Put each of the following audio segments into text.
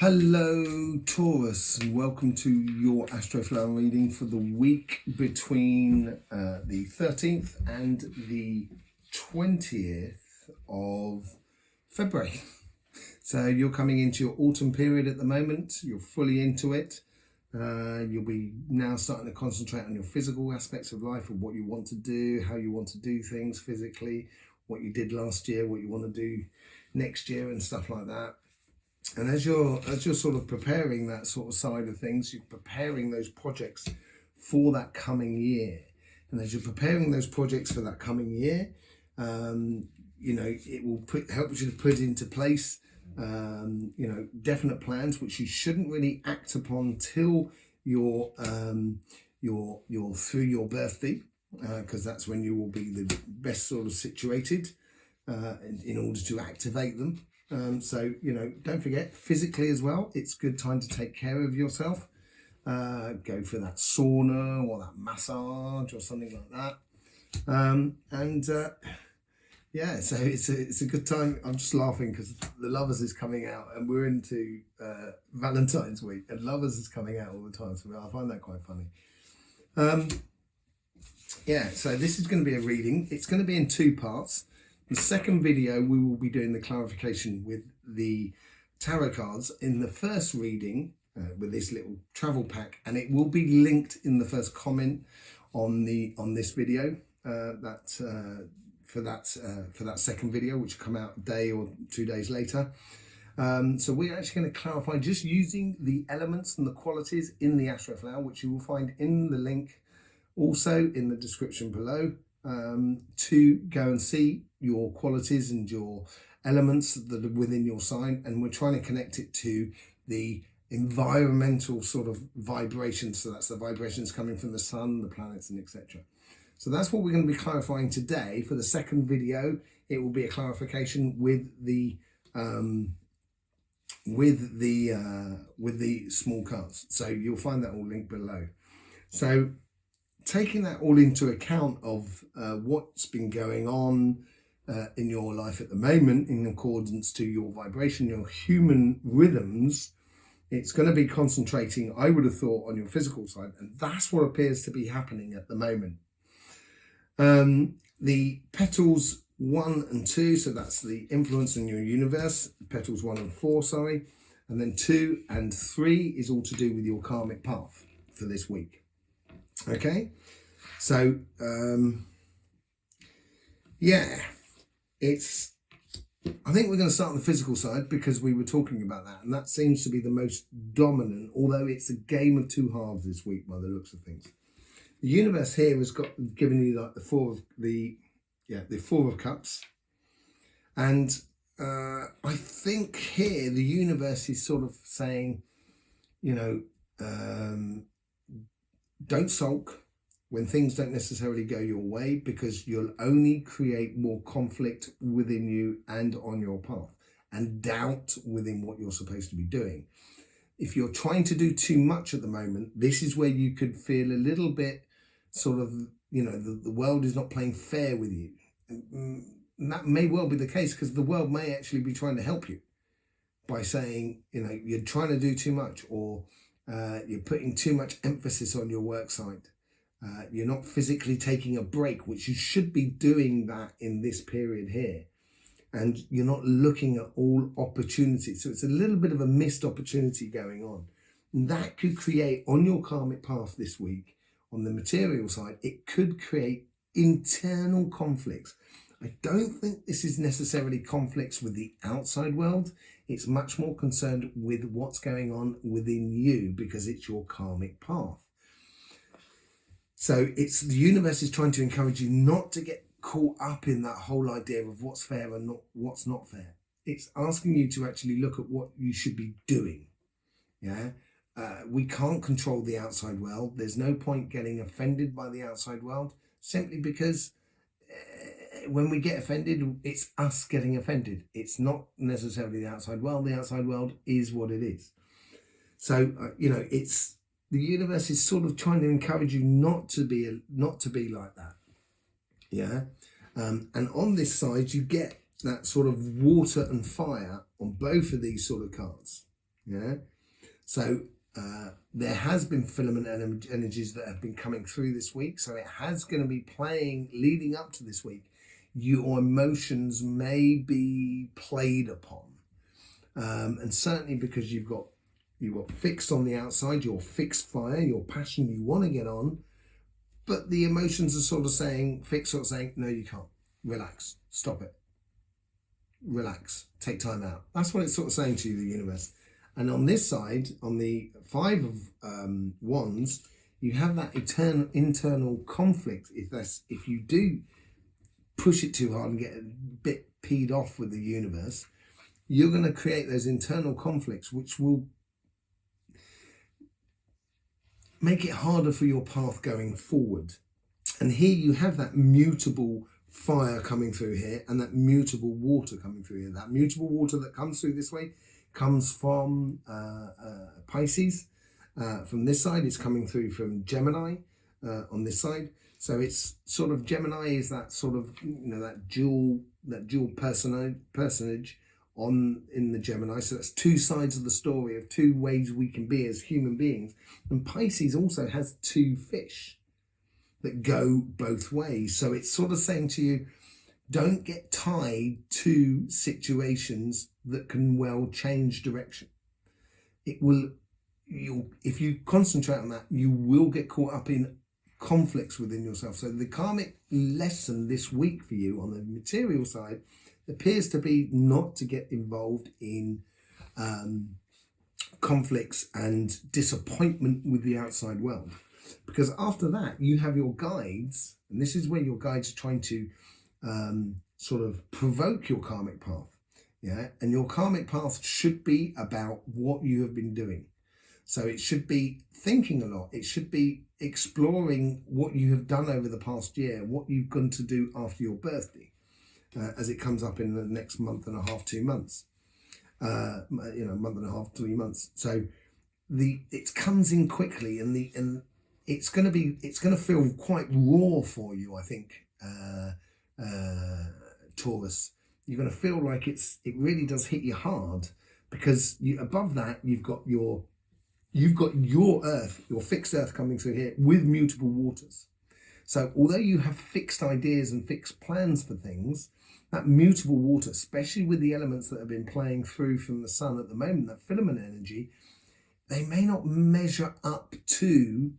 Hello Taurus, and welcome to your Astroflower reading for the week between the 13th and the 20th of February. So you're coming into your autumn period at the moment, you're fully into it. You'll be now starting to concentrate on your physical aspects of life, of what you want to do, how you want to do things physically, what you did last year, what you want to do next year and stuff like that. And as you're sort of preparing that sort of side of things, you're preparing those projects for that coming year. And as you're preparing those projects for that coming year, it will help you to put into place, definite plans which you shouldn't really act upon till you're through your birthday, because that's when you will be the best sort of situated in order to activate them. So don't forget, physically as well, it's a good time to take care of yourself. Go for that sauna or that massage or something like that. So it's a good time. I'm just laughing because the Lovers is coming out, and we're into Valentine's week, and Lovers is coming out all the time, so I find that quite funny. So this is going to be a reading. It's going to be in two parts. The second video, we will be doing the clarification with the tarot cards in the first reading with this little travel pack, and it will be linked in the first comment on this video for that second video, which will come out a day or 2 days later. So we're actually going to clarify just using the elements and the qualities in the Astroflower, which you will find in the link also in the description below, to go and see your qualities and your elements that are within your sign. And we're trying to connect it to the environmental sort of vibrations. So that's the vibrations coming from the sun, the planets, and etc. So that's what we're going to be clarifying today. For the second video, it will be a clarification with the small cards. So you'll find that all linked below. So taking that all into account of what's been going on in your life at the moment, in accordance to your vibration, your human rhythms, it's going to be concentrating, I would have thought, on your physical side, and that's what appears to be happening at the moment. The petals 1 and 2, so that's the influence in your universe, petals 1 and 4, sorry, and then 2 and 3 is all to do with your karmic path for this week. Okay, so I think we're going to start on the physical side because we were talking about that, and that seems to be the most dominant, although it's a game of two halves this week by the looks of things. The universe here has given you like the four of cups, and I think here the universe is sort of saying, don't sulk when things don't necessarily go your way, because you'll only create more conflict within you and on your path, and doubt within what you're supposed to be doing. If you're trying to do too much at the moment, this is where you could feel a little bit sort of, the world is not playing fair with you. And that may well be the case, because the world may actually be trying to help you by saying, you're trying to do too much, or you're putting too much emphasis on your work site. You're not physically taking a break, which you should be doing that in this period here. And you're not looking at all opportunities. So it's a little bit of a missed opportunity going on. And that could create, on your karmic path this week, on the material side, it could create internal conflicts. I don't think this is necessarily conflicts with the outside world. It's much more concerned with what's going on within you, because it's your karmic path. So it's the universe is trying to encourage you not to get caught up in that whole idea of what's fair and what's not fair. It's asking you to actually look at what you should be doing. We can't control the outside world. There's no point getting offended by the outside world, simply because when we get offended, it's us getting offended. It's not necessarily the outside world. The outside world is what it is. So, it's the universe is sort of trying to encourage you not to be like that. And on this side, you get that sort of water and fire on both of these sort of cards. Yeah. So there has been filament energies that have been coming through this week. So it has going to be playing leading up to this week. Your emotions may be played upon. And certainly because you've got fixed on the outside, your fixed fire, your passion, you want to get on, but the emotions are sort of saying, no, you can't. Relax, stop it. Relax, take time out. That's what it's sort of saying to you, the universe. And on this side, on the Five of Wands, you have that internal conflict. If you do push it too hard and get a bit peed off with the universe, you're going to create those internal conflicts, which will make it harder for your path going forward. And here you have that mutable fire coming through here and that mutable water coming through here. That mutable water that comes through this way comes from Pisces. From this side, it's coming through from Gemini on this side. So it's sort of Gemini is that sort of, that dual personage in the Gemini. So that's two sides of the story of two ways we can be as human beings. And Pisces also has two fish that go both ways. So it's sort of saying to you, don't get tied to situations that can well change direction. If you concentrate on that, you will get caught up in conflicts within yourself. So the karmic lesson this week for you on the material side appears to be not to get involved in conflicts and disappointment with the outside world. Because after that, you have your guides, and this is where your guides are trying to sort of provoke your karmic path. Yeah, and your karmic path should be about what you have been doing. So it should be thinking a lot. It should be exploring what you have done over the past year, what you've going to do after your birthday, as it comes up in the next month and a half, 2 months, month and a half, 3 months. So it comes in quickly, and it's going to feel quite raw for you, I think, Taurus. You're going to feel like it really does hit you hard, because above that you've got your earth, your fixed earth coming through here with mutable waters. So although you have fixed ideas and fixed plans for things, that mutable water, especially with the elements that have been playing through from the sun at the moment, that filament energy, they may not measure up to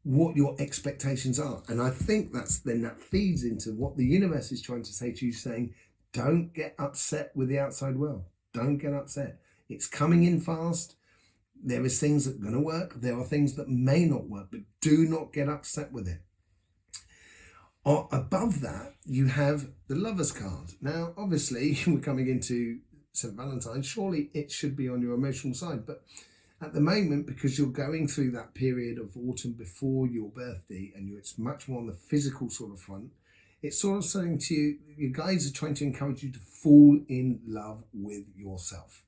what your expectations are. And I think that feeds into what the universe is trying to say to you, saying, don't get upset with the outside world. Don't get upset. It's coming in fast. There is things that are going to work. There are things that may not work, but do not get upset with it. Or above that, you have the Lover's card. Now, obviously, we're coming into St. Valentine's. Surely it should be on your emotional side, but at the moment, because you're going through that period of autumn before your birthday, and it's much more on the physical sort of front, it's sort of saying to you, your guides are trying to encourage you to fall in love with yourself.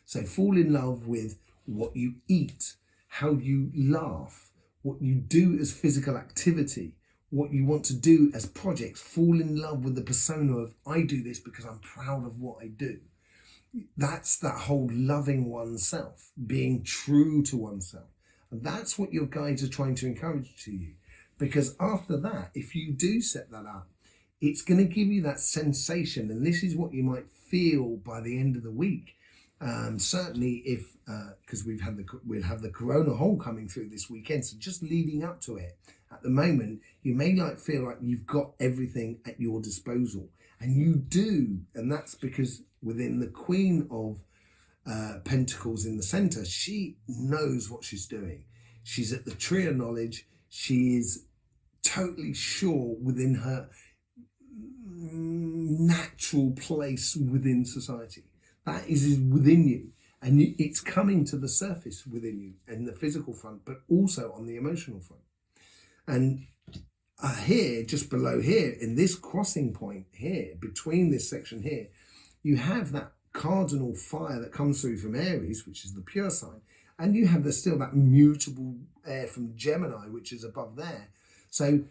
So fall in love with what you eat, how you laugh, what you do as physical activity, what you want to do as projects. Fall in love with the persona of, I do this because I'm proud of what I do. That's that whole loving oneself, being true to oneself. And that's what your guides are trying to encourage to you. Because after that, if you do set that up, it's going to give you that sensation. And this is what you might feel by the end of the week. Certainly if, because we'll have the corona hole coming through this weekend. So just leading up to it, at the moment, you may feel like you've got everything at your disposal. And you do. And that's because within the Queen of Pentacles in the center, she knows what she's doing. She's at the tree of knowledge. She is totally sure within her natural place within society. That is within you. And it's coming to the surface within you in the physical front, but also on the emotional front. And here, just below here, in this crossing point here, between this section here, you have that cardinal fire that comes through from Aries, which is the pure sign, and you have still that mutable air from Gemini, which is above there. So,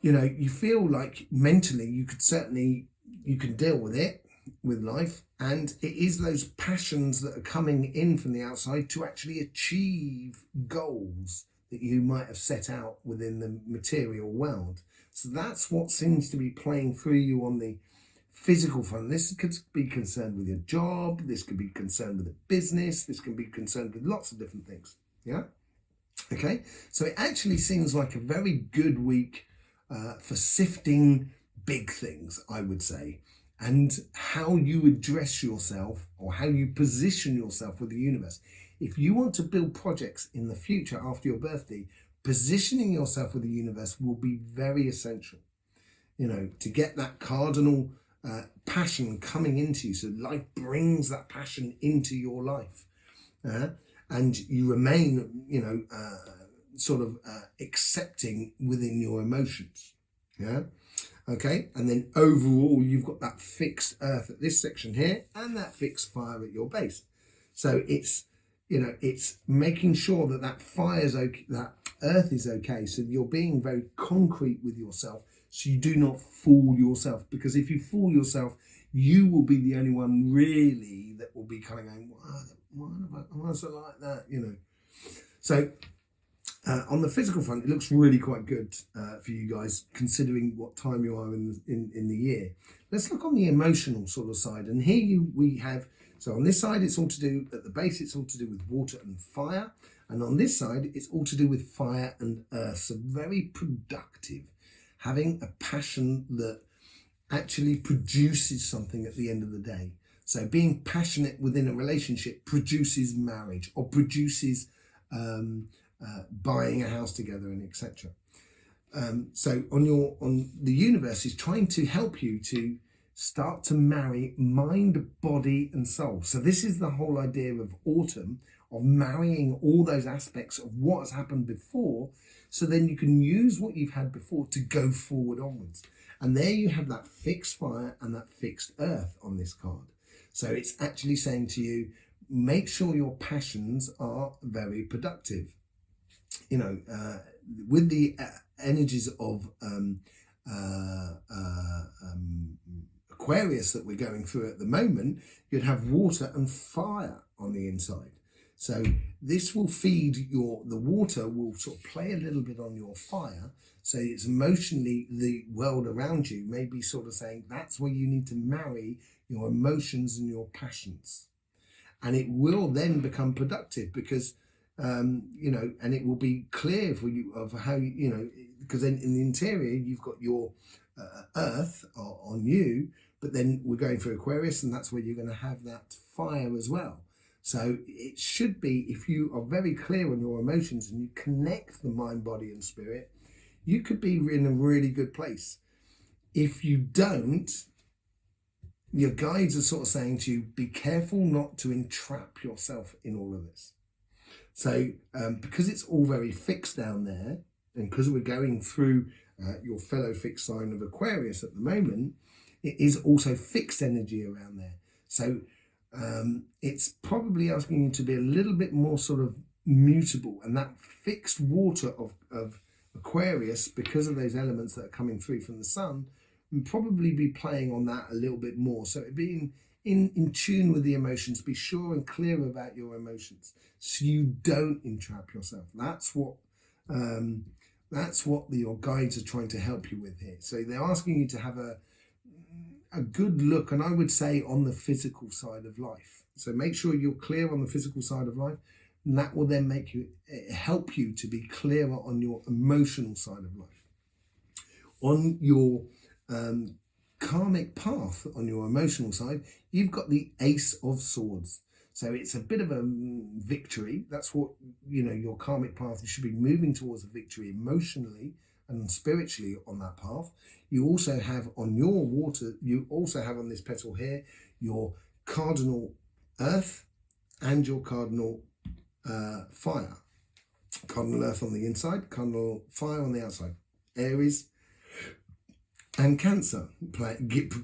you feel like mentally you can deal with it. with life, and it is those passions that are coming in from the outside to actually achieve goals that you might have set out within the material world. So that's what seems to be playing through you on the physical front. This could be concerned with your job, this could be concerned with a business, this can be concerned with lots of different things. Yeah. Okay, so it actually seems like a very good week for sifting big things, I would say, and how you address yourself or how you position yourself with the universe. If you want to build projects in the future after your birthday, positioning yourself with the universe will be very essential, you know, to get that cardinal passion coming into you. So life brings that passion into your life. And you remain, you know, accepting within your emotions. Yeah. Okay. And then overall, you've got that fixed earth at this section here and that fixed fire at your base. So it's, you know, it's making sure that that fire's okay, that earth is okay. So you're being very concrete with yourself, so you do not fool yourself. Because if you fool yourself, you will be the only one really that will be kind of going, why is it like that, you know? So on the physical front, it looks really quite good for you guys, considering what time you are in the year. Let's look on the emotional sort of side. And here we have, so on this side, it's all to do, at the base, it's all to do with water and fire. And on this side, it's all to do with fire and earth. So very productive, having a passion that actually produces something at the end of the day. So being passionate within a relationship produces marriage, or produces buying a house together, and etc. So on the universe is trying to help you to start to marry mind, body, and soul. So this is the whole idea of autumn, of marrying all those aspects of what has happened before, so then you can use what you've had before to go forward onwards. And there you have that fixed fire and that fixed earth on this card. So it's actually saying to you, make sure your passions are very productive. You know, with the energies of Aquarius that we're going through at the moment, you'd have water and fire on the inside. So this will feed the water will sort of play a little bit on your fire. So it's emotionally, the world around you may be sort of saying that's where you need to marry your emotions and your passions. And it will then become productive because, you know, and it will be clear for you of how, you know, because in the interior, you've got your earth on you, but then we're going for Aquarius, and that's where you're going to have that fire as well. So it should be, if you are very clear on your emotions and you connect the mind, body, and spirit, you could be in a really good place. If you don't, your guides are sort of saying to you, be careful not to entrap yourself in all of this. So because it's all very fixed down there, and because we're going through your fellow fixed sign of Aquarius at the moment, it is also fixed energy around there. So it's probably asking you to be a little bit more sort of mutable, and that fixed water of Aquarius, because of those elements that are coming through from the sun, and probably be playing on that a little bit more. So being in tune with the emotions, be sure and clear about your emotions, so you don't entrap yourself. That's what your guides are trying to help you with here. So they're asking you to have a good look, and I would say on the physical side of life. So make sure you're clear on the physical side of life, and that will then help you to be clearer on your emotional side of life. On your karmic path, on your emotional side, you've got the Ace of Swords. So it's a bit of a victory. That's what, you know, your karmic path, you should be moving towards a victory emotionally and spiritually on that path. You also have on your water, you also have on this petal here, your cardinal earth and your cardinal fire. Cardinal earth on the inside, cardinal fire on the outside. Aries and Cancer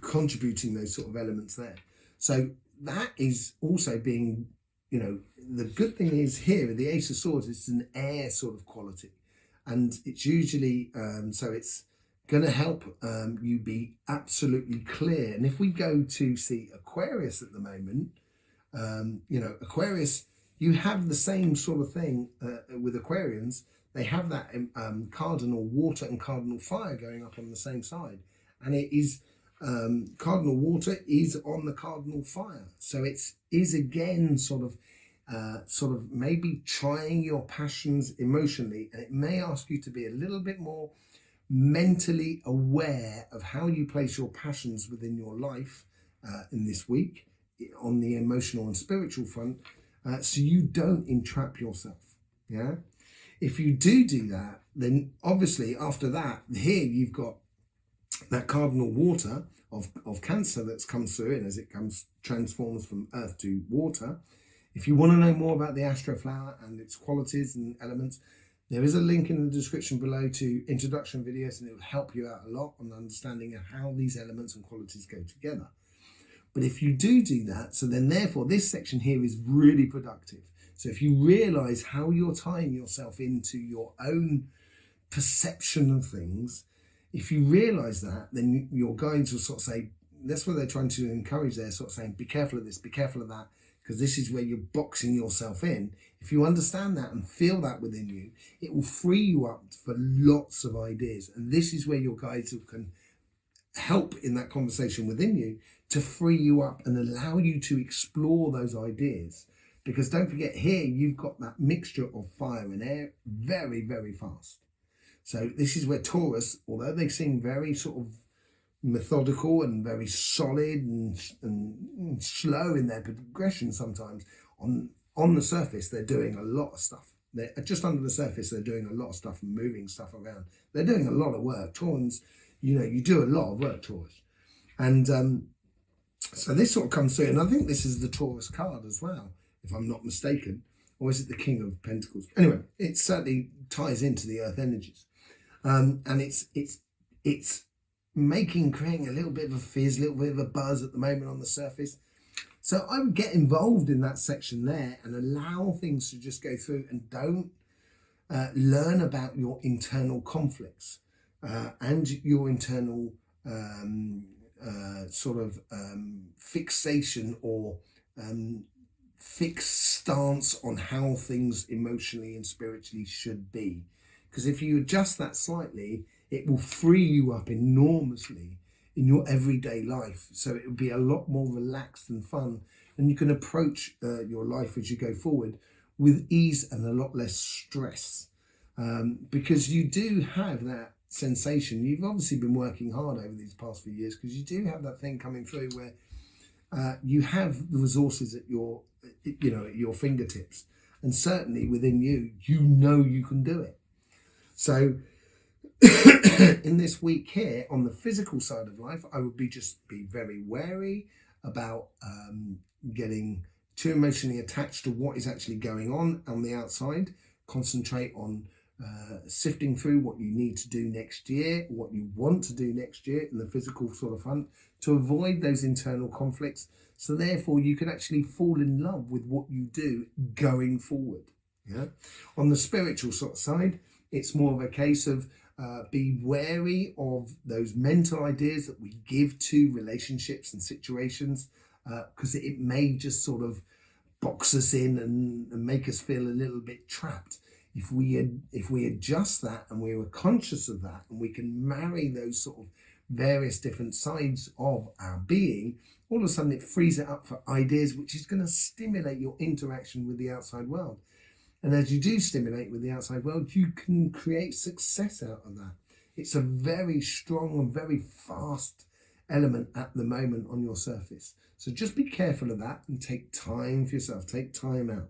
contributing those sort of elements there. So that is also being, you know, the good thing is here, the Ace of Swords, it's an air sort of quality. And it's usually, so it's going to help you be absolutely clear. And if we go to see Aquarius at the moment, you know, Aquarius, you have the same sort of thing with Aquarians. They have that cardinal water and cardinal fire going up on the same side. And it is, cardinal water is on the cardinal fire. So it is again sort of maybe trying your passions emotionally. And it may ask you to be a little bit more mentally aware of how you place your passions within your life in this week on the emotional and spiritual front, so you don't entrap yourself. Yeah, if you do that, then obviously after that, here you've got that cardinal water of Cancer that's come through, and as it transforms from earth to water. If you want to know more about the Astroflower and its qualities and elements, there is a link in the description below to introduction videos, and it will help you out a lot on understanding of how these elements and qualities go together. But if you do that, so then therefore this section here is really productive. So if you realize how you're tying yourself into your own perception of things, if you realize that, then you're going to sort of say, that's what they're trying to encourage there, sort of saying, be careful of this, be careful of that, because this is where you're boxing yourself in. If you understand that and feel that within you, it will free you up for lots of ideas. And this is where your guides can help in that conversation within you to free you up and allow you to explore those ideas. Because don't forget, here you've got that mixture of fire and air very, very fast. So this is where Taurus, although they seem very sort of methodical and very solid and slow in their progression sometimes, on the surface they're doing a lot of stuff. They're just under the surface, they're doing a lot of stuff and moving stuff around. They're doing a lot of work. Taurans, you know, you do a lot of work, Taurus. And so this sort of comes through, and I think this is the Taurus card as well, if I'm not mistaken. Or is it the King of Pentacles? Anyway, it certainly ties into the earth energies. And it's creating a little bit of a fizz, a little bit of a buzz at the moment on the surface. So I would get involved in that section there and allow things to just go through, and don't learn about your internal conflicts and your internal fixation or fixed stance on how things emotionally and spiritually should be. Because if you adjust that slightly, it will free you up enormously in your everyday life. So it will be a lot more relaxed and fun, and you can approach your life as you go forward with ease and a lot less stress. Because you do have that sensation. You've obviously been working hard over these past few years, because you do have that thing coming through where you have the resources at your fingertips, and certainly within you, you know you can do it. So in this week here, on the physical side of life, I would be very wary about getting too emotionally attached to what is actually going on the outside. Concentrate on sifting through what you need to do next year, what you want to do next year in the physical sort of front, to avoid those internal conflicts. So therefore you can actually fall in love with what you do going forward. Yeah. On the spiritual sort of side, it's more of a case of be wary of those mental ideas that we give to relationships and situations, because it may just sort of box us in and make us feel a little bit trapped. If we adjust that and we're conscious of that, and we can marry those sort of various different sides of our being, all of a sudden it frees it up for ideas, which is going to stimulate your interaction with the outside world. And as you do stimulate with the outside world, you can create success out of that. It's a very strong and very fast element at the moment on your surface. So just be careful of that and take time for yourself. Take time out.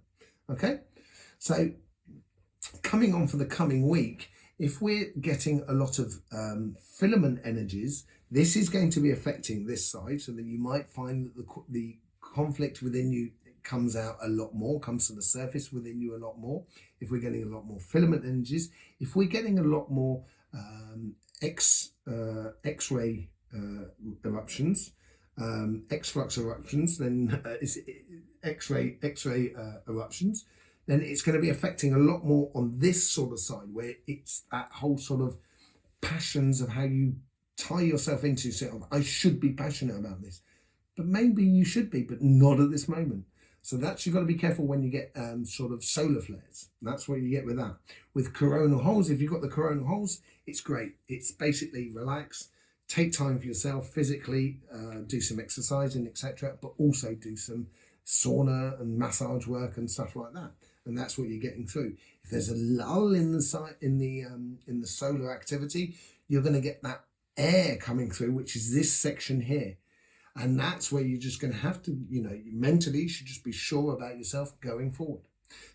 Okay? So coming on for the coming week, if we're getting a lot of filament energies, this is going to be affecting this side, so that you might find that the conflict within you comes out a lot more, comes to the surface within you a lot more. If we're getting a lot more filament energies, if we're getting a lot more X-ray eruptions, X-flux eruptions, then X-ray eruptions, then it's going to be affecting a lot more on this sort of side, where it's that whole sort of passions of how you tie yourself into sort of, I should be passionate about this. But maybe you should be, but not at this moment. So that's, you've got to be careful when you get sort of solar flares. That's what you get with that. With coronal holes, if you've got the coronal holes, it's great. It's basically relax, take time for yourself physically, do some exercising, etc., but also do some sauna and massage work and stuff like that. And that's what you're getting through. If there's a lull in the solar activity, you're going to get that air coming through, which is this section here. And that's where you're just going to have to, mentally, you should just be sure about yourself going forward.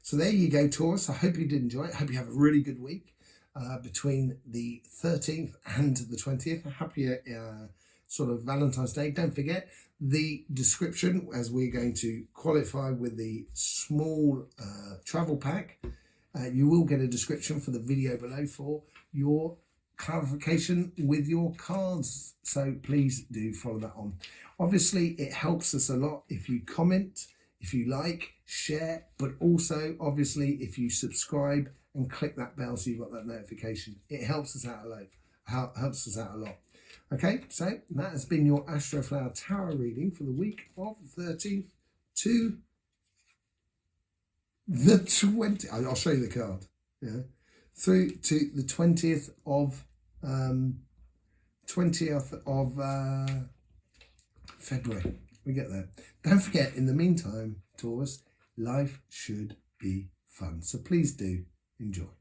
So there you go, Taurus. I hope you did enjoy it. I hope you have a really good week between the 13th and the 20th. Happy sort of Valentine's Day. Don't forget the description, as we're going to qualify with the small travel pack. You will get a description for the video below for your clarification with your cards, so please do follow that on. Obviously it helps us a lot if you comment, if you like, share, but also obviously if you subscribe and click that bell so you've got that notification. It helps us out a lot. Okay, so that has been your Astroflower Tarot reading for the week of 13th to the 20th. I'll show you the card. Yeah, through to the 20th of February. We get there. Don't forget, in the meantime, Taurus, life should be fun. So please do enjoy.